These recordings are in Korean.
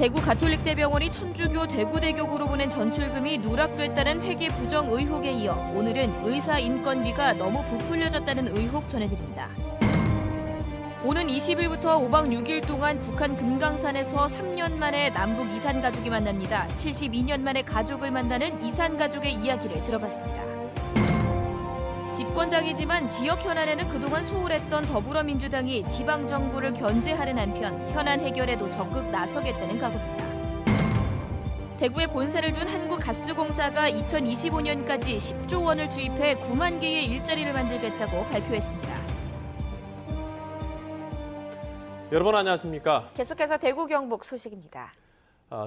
대구 가톨릭대병원이 천주교 대구대교구로 보낸 전출금이 누락됐다는 회계 부정 의혹에 이어 오늘은 의사 인건비가 너무 부풀려졌다는 의혹 전해드립니다. 오는 20일부터 5박 6일 동안 북한 금강산에서 3년 만에 남북 이산 가족이 만납니다. 72년 만에 가족을 만나는 이산 가족의 이야기를 들어봤습니다. 집권당이지만 지역 현안에는 그동안 소홀했던 더불어민주당이 지방정부를 견제하는 한편 현안 해결에도 적극 나서겠다는 각오입니다. 대구에 본사를 둔 한국가스공사가 2025년까지 10조 원을 투입해 9만 개의 일자리를 만들겠다고 발표했습니다. 여러분 안녕하십니까? 계속해서 대구 경북 소식입니다.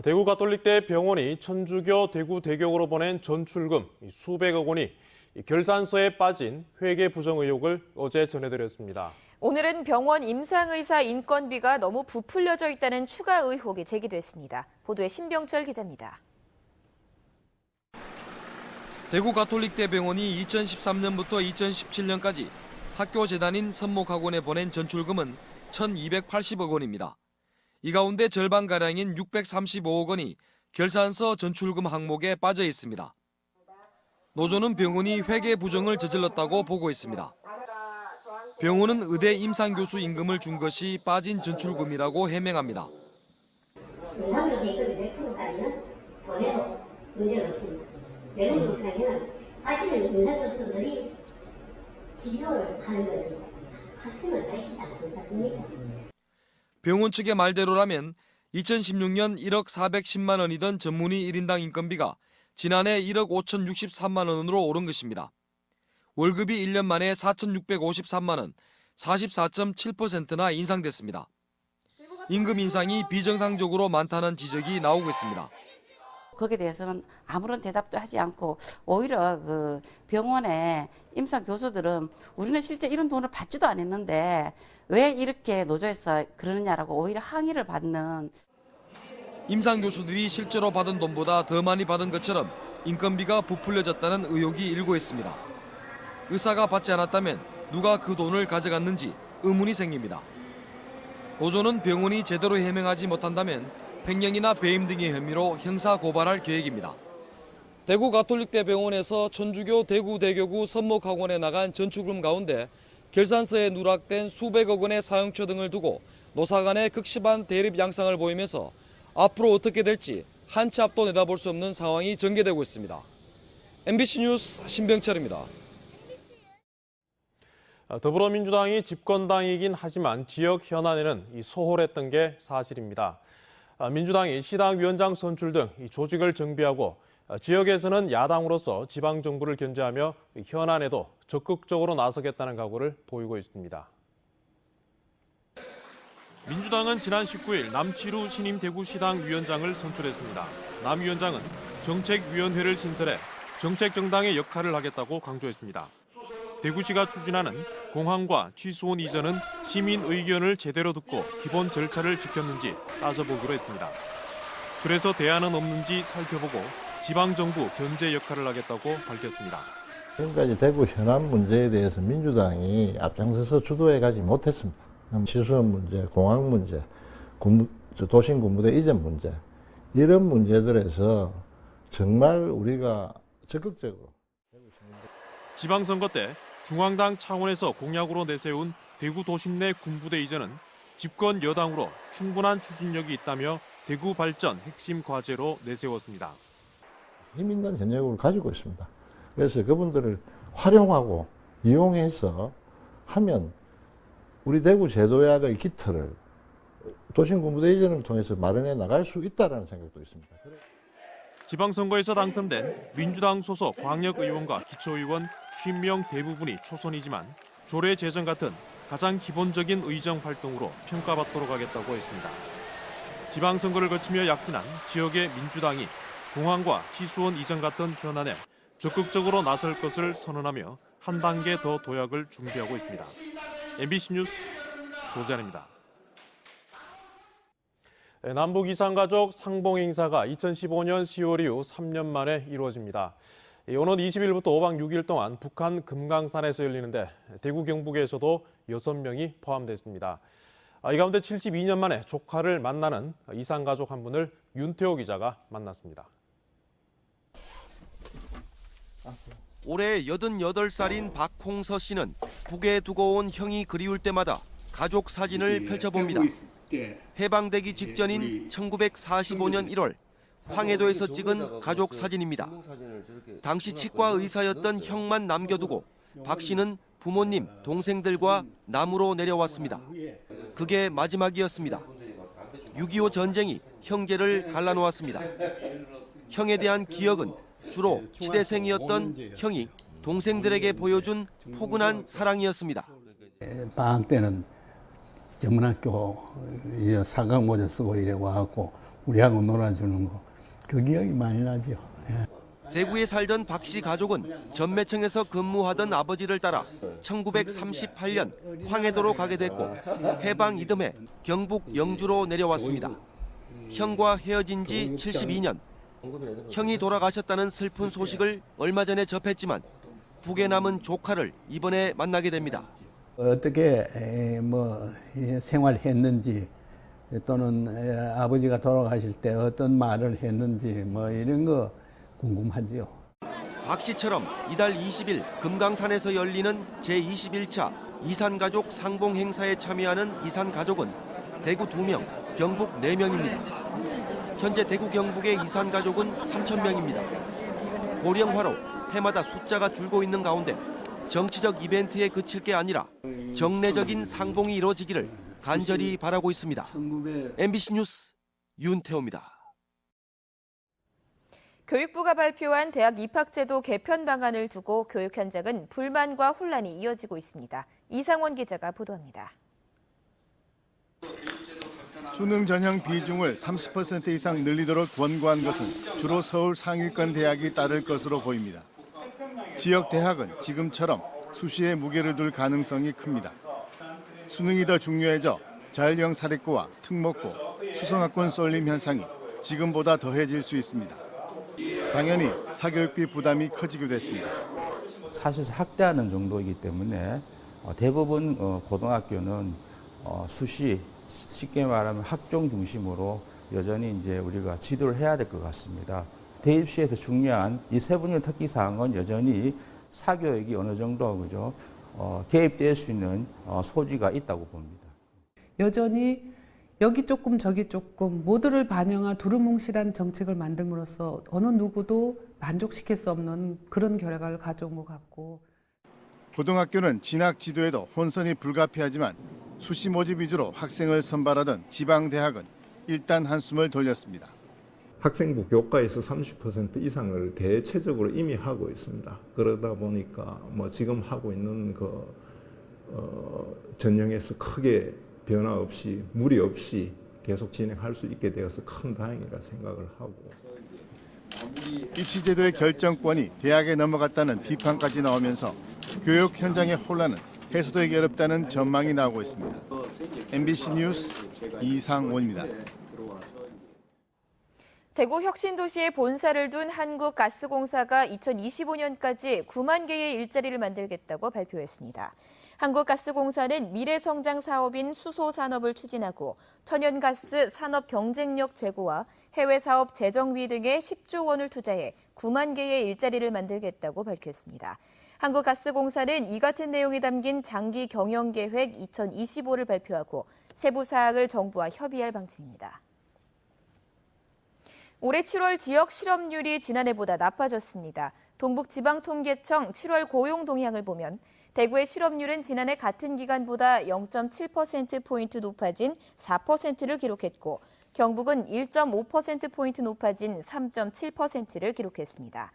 대구 가톨릭대 병원이 천주교 대구 대교구로 보낸 전출금 수백억 원이 결산서에 빠진 회계 부정 의혹을 어제 전해드렸습니다. 오늘은 병원 임상의사 인건비가 너무 부풀려져 있다는 추가 의혹이 제기됐습니다. 보도에 신병철 기자입니다. 대구 가톨릭대 병원이 2013년부터 2017년까지 학교 재단인 선목학원에 보낸 전출금은 1,280억 원입니다. 이 가운데 절반가량인 635억 원이 결산서 전출금 항목에 빠져 있습니다. 노조는 병원이 회계 부정을 저질렀다고 보고 있습니다. 병원은 의대 임상교수 임금을 준 것이 빠진 전출금이라고 해명합니다. 임상교수 임금이 몇 프로까지는 돈에도 문제가 없습니다. 왜 그러냐면 사실은 임상교수들이 진료를 하는 것은 학생을 가르치지 않습니까? 병원 측의 말대로라면 2016년 1억 410만 원이던 전문의 1인당 인건비가 지난해 1억 5,063만 원으로 오른 것입니다. 월급이 1년 만에 4,653만 원, 44.7%나 인상됐습니다. 임금 인상이 비정상적으로 많다는 지적이 나오고 있습니다. 거기에 대해서는 아무런 대답도 하지 않고 오히려 그 병원의 임상 교수들은 우리는 실제 이런 돈을 받지도 않았는데 왜 이렇게 노조에서 그러느냐라고 오히려 항의를 받는. 임상 교수들이 실제로 받은 돈보다 더 많이 받은 것처럼 인건비가 부풀려졌다는 의혹이 일고 있습니다. 의사가 받지 않았다면 누가 그 돈을 가져갔는지 의문이 생깁니다. 노조는 병원이 제대로 해명하지 못한다면 횡령이나 배임 등의 혐의로 형사 고발할 계획입니다. 대구 가톨릭대 병원에서 천주교 대구대교구 선목학원에 나간 전출금 가운데 결산서에 누락된 수백억 원의 사용처 등을 두고 노사 간의 극심한 대립 양상을 보이면서 앞으로 어떻게 될지 한 치 앞도 내다볼 수 없는 상황이 전개되고 있습니다. MBC 뉴스 신병철입니다. 더불어민주당이 집권당이긴 하지만 지역 현안에는 소홀했던 게 사실입니다. 민주당이 시당위원장 선출 등 조직을 정비하고 지역에서는 야당으로서 지방정부를 견제하며 현안에도 적극적으로 나서겠다는 각오를 보이고 있습니다. 민주당은 지난 19일 남치루 신임 대구시당 위원장을 선출했습니다. 남 위원장은 정책위원회를 신설해 정책정당의 역할을 하겠다고 강조했습니다. 대구시가 추진하는 공항과 취수원 이전은 시민 의견을 제대로 듣고 기본 절차를 지켰는지 따져보기로 했습니다. 그래서 대안은 없는지 살펴보고 지방정부 견제 역할을 하겠다고 밝혔습니다. 지금까지 대구 현안 문제에 대해서 민주당이 앞장서서 주도해 가지 못했습니다. 취수원 문제, 공항 문제, 도심 군부대 이전 문제, 이런 문제들에서 정말 우리가 적극적으로. 지방선거 때 중앙당 차원에서 공약으로 내세운 대구 도심 내 군부대 이전은 집권 여당으로 충분한 추진력이 있다며 대구 발전 핵심 과제로 내세웠습니다. 힘 있는 현역을 가지고 있습니다. 그래서 그분들을 활용하고 이용해서 하면 우리 대구 제도약의 기틀을 도심 군부대 이전을 통해서 마련해 나갈 수 있다는 생각도 있습니다. 지방선거에서 당선된 민주당 소속 광역의원과 기초의원 50명 대부분이 초선이지만 조례 제정 같은 가장 기본적인 의정 활동으로 평가받도록 하겠다고 했습니다. 지방선거를 거치며 약진한 지역의 민주당이 공항과 취수원 이전 같은 현안에 적극적으로 나설 것을 선언하며 한 단계 더 도약을 준비하고 있습니다. MBC 뉴스 조재환입니다. 남북 이산가족 상봉 행사가 2015년 10월 이후 3년 만에 이루어집니다. 오는 20일부터 5박 6일 동안 북한 금강산에서 열리는데 대구 경북에서도 6명이 포함됐습니다. 이 가운데 72년 만에 조카를 만나는 이산가족 한 분을 윤태호 기자가 만났습니다. 올해 88살인 박홍서 씨는 북에 두고 온 형이 그리울 때마다 가족 사진을 펼쳐봅니다. 해방되기 직전인 1945년 1월 황해도에서 찍은 가족 사진입니다. 당시 치과 의사였던 형만 남겨두고 박 씨는 부모님, 동생들과 남으로 내려왔습니다. 그게 마지막이었습니다. 6.25 전쟁이 형제를 갈라놓았습니다. 형에 대한 기억은 주로 치대생이었던 형이 동생들에게 보여준 포근한 사랑이었습니다. 방학 때는 전문학교 사각 모자 쓰고 이래 와갖고 우리하고 놀아주는 거, 그 기억이 많이 나죠. 대구에 살던 박 씨 가족은 전매청에서 근무하던 아버지를 따라 1938년 황해도로 가게 됐고 해방 이듬해 경북 영주로 내려왔습니다. 형과 헤어진 지 72년. 형이 돌아가셨다는 슬픈 소식을 얼마 전에 접했지만 북에 남은 조카를 이번에 만나게 됩니다. 어떻게 생활했는지 또는 아버지가 돌아가실 때 어떤 말을 했는지 이런 거 궁금하지요. 박 씨처럼 이달 20일 금강산에서 열리는 제21차 이산가족 상봉 행사에 참여하는 이산가족은 대구 2명, 경북 4명입니다. 현재 대구 경북의 이산가족은 3,000명입니다. 고령화로 해마다 숫자가 줄고 있는 가운데 정치적 이벤트에 그칠 게 아니라 정례적인 상봉이 이루어지기를 간절히 바라고 있습니다. MBC 뉴스 윤태호입니다. 교육부가 발표한 대학 입학제도 개편 방안을 두고 교육 현장은 불만과 혼란이 이어지고 있습니다. 이상원 기자가 보도합니다. 수능 전형 비중을 30% 이상 늘리도록 권고한 것은 주로 서울 상위권 대학이 따를 것으로 보입니다. 지역 대학은 지금처럼 수시에 무게를 둘 가능성이 큽니다. 수능이 더 중요해져 자율형 사립고와 특목고, 수성학권 쏠림 현상이 지금보다 더해질 수 있습니다. 당연히 사교육비 부담이 커지기도 했습니다. 사실상 학대하는 정도이기 때문에 대부분 고등학교는 수시, 쉽게 말하면 학종 중심으로 여전히 이제 우리가 지도를 해야 될 것 같습니다. 대입시에서 중요한 이 세 분의 특기사항은 여전히 사교육이 어느 정도 그죠 개입될 수 있는 소지가 있다고 봅니다. 여전히 여기 조금 저기 조금 모두를 반영한 두루뭉실한 정책을 만듦으로써 어느 누구도 만족시킬 수 없는 그런 결과를 가져온 것 같고. 고등학교는 진학 지도에도 혼선이 불가피하지만 수시 모집 위주로 학생을 선발하던 지방대학은 일단 한숨을 돌렸습니다. 학생부 교과에서 30% 이상을 대체적으로 이미 하고 있습니다. 그러다 보니까 지금 하고 있는 전형에서 크게 변화 없이 무리 없이 계속 진행할 수 있게 되어서 큰 다행이라 생각을 하고. 입시제도의 결정권이 대학에 넘어갔다는 비판까지 나오면서 교육 현장의 혼란은 해소되기 어렵다는 전망이 나오고 있습니다. MBC 뉴스 이상원입니다. 대구 혁신도시에 본사를 둔 한국가스공사가 2025년까지 9만 개의 일자리를 만들겠다고 발표했습니다. 한국가스공사는 미래성장 사업인 수소산업을 추진하고 천연가스 산업 경쟁력 제고와 해외사업 재정비 등에 10조 원을 투자해 9만 개의 일자리를 만들겠다고 밝혔습니다. 한국가스공사는 이 같은 내용이 담긴 장기 경영계획 2025를 발표하고 세부 사항을 정부와 협의할 방침입니다. 올해 7월 지역 실업률이 지난해보다 나빠졌습니다. 동북지방통계청 7월 고용 동향을 보면 대구의 실업률은 지난해 같은 기간보다 0.7%포인트 높아진 4%를 기록했고 경북은 1.5%포인트 높아진 3.7%를 기록했습니다.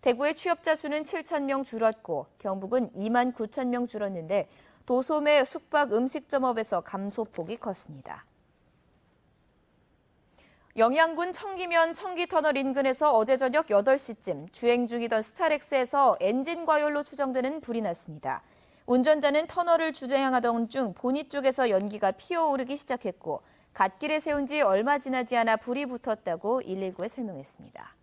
대구의 취업자 수는 7,000명 줄었고 경북은 2만 9천 명 줄었는데 도소매 숙박 음식점업에서 감소폭이 컸습니다. 영양군 청기면 청기터널 인근에서 어제 저녁 8시쯤 주행 중이던 스타렉스에서 엔진 과열로 추정되는 불이 났습니다. 운전자는 터널을 주행하던 중 보닛 쪽에서 연기가 피어오르기 시작했고 갓길에 세운 지 얼마 지나지 않아 불이 붙었다고 119에 설명했습니다.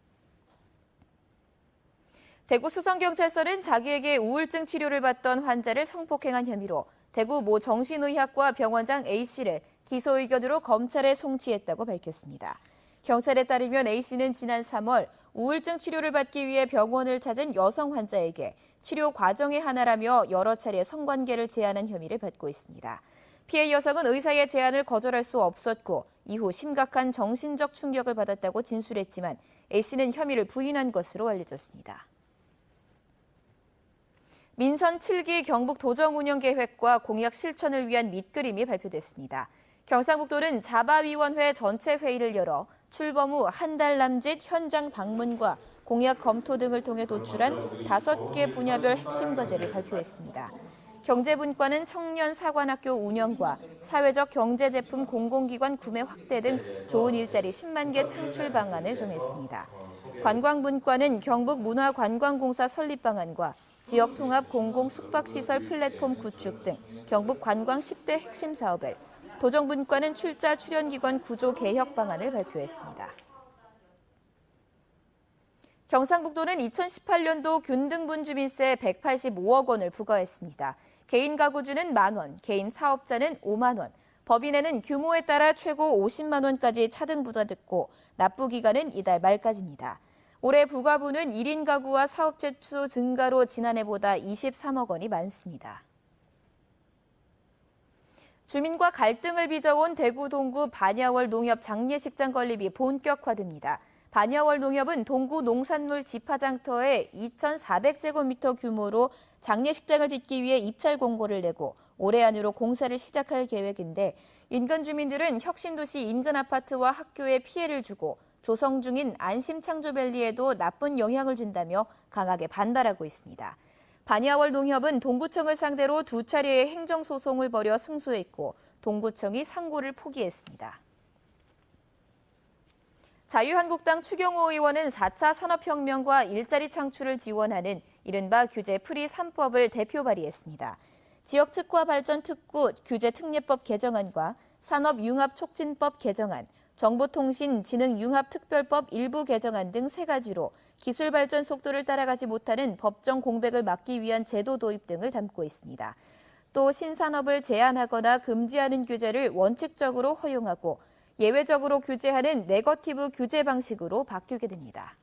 대구 수성경찰서는 자기에게 우울증 치료를 받던 환자를 성폭행한 혐의로 대구 모 정신의학과 병원장 A씨를 기소 의견으로 검찰에 송치했다고 밝혔습니다. 경찰에 따르면 A씨는 지난 3월 우울증 치료를 받기 위해 병원을 찾은 여성 환자에게 치료 과정의 하나라며 여러 차례 성관계를 제안한 혐의를 받고 있습니다. 피해 여성은 의사의 제안을 거절할 수 없었고 이후 심각한 정신적 충격을 받았다고 진술했지만 A씨는 혐의를 부인한 것으로 알려졌습니다. 민선 7기 경북 도정 운영 계획과 공약 실천을 위한 밑그림이 발표됐습니다. 경상북도는 자바위원회 전체 회의를 열어 출범 후 한 달 남짓 현장 방문과 공약 검토 등을 통해 도출한 5개 분야별 핵심 과제를 발표했습니다. 경제분과는 청년 사관학교 운영과 사회적 경제제품 공공기관 구매 확대 등 좋은 일자리 10만 개 창출 방안을 정했습니다. 관광분과는 경북문화관광공사 설립 방안과 지역 통합 공공 숙박시설 플랫폼 구축 등 경북 관광 10대 핵심 사업을, 도정분과는 출자 출연기관 구조 개혁 방안을 발표했습니다. 경상북도는 2018년도 균등분 주민세 185억 원을 부과했습니다. 개인 가구주는 만 원, 개인 사업자는 5만 원, 법인에는 규모에 따라 최고 50만 원까지 차등 부과됐고 납부 기간은 이달 말까지입니다. 올해 부과분은 1인 가구와 사업체 수 증가로 지난해보다 23억 원이 많습니다. 주민과 갈등을 빚어온 대구 동구 반야월 농협 장례식장 건립이 본격화됩니다. 반야월 농협은 동구 농산물 집화장터에 2,400제곱미터 규모로 장례식장을 짓기 위해 입찰 공고를 내고 올해 안으로 공사를 시작할 계획인데 인근 주민들은 혁신도시 인근 아파트와 학교에 피해를 주고 조성 중인 안심창조밸리에도 나쁜 영향을 준다며 강하게 반발하고 있습니다. 반야월 농협은 동구청을 상대로 2차례의 행정소송을 벌여 승소했고 동구청이 상고를 포기했습니다. 자유한국당 추경호 의원은 4차 산업혁명과 일자리 창출을 지원하는 이른바 규제 프리 3법을 대표 발의했습니다. 지역특화발전특구 규제특례법 개정안과 산업융합촉진법 개정안, 정보통신진흥융합특별법 일부 개정안 등 3가지로 기술 발전 속도를 따라가지 못하는 법정 공백을 막기 위한 제도 도입 등을 담고 있습니다. 또 신산업을 제한하거나 금지하는 규제를 원칙적으로 허용하고 예외적으로 규제하는 네거티브 규제 방식으로 바뀌게 됩니다.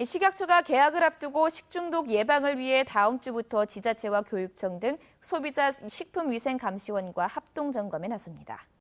식약처가 개학을 앞두고 식중독 예방을 위해 다음 주부터 지자체와 교육청 등 소비자 식품위생감시원과 합동 점검에 나섭니다.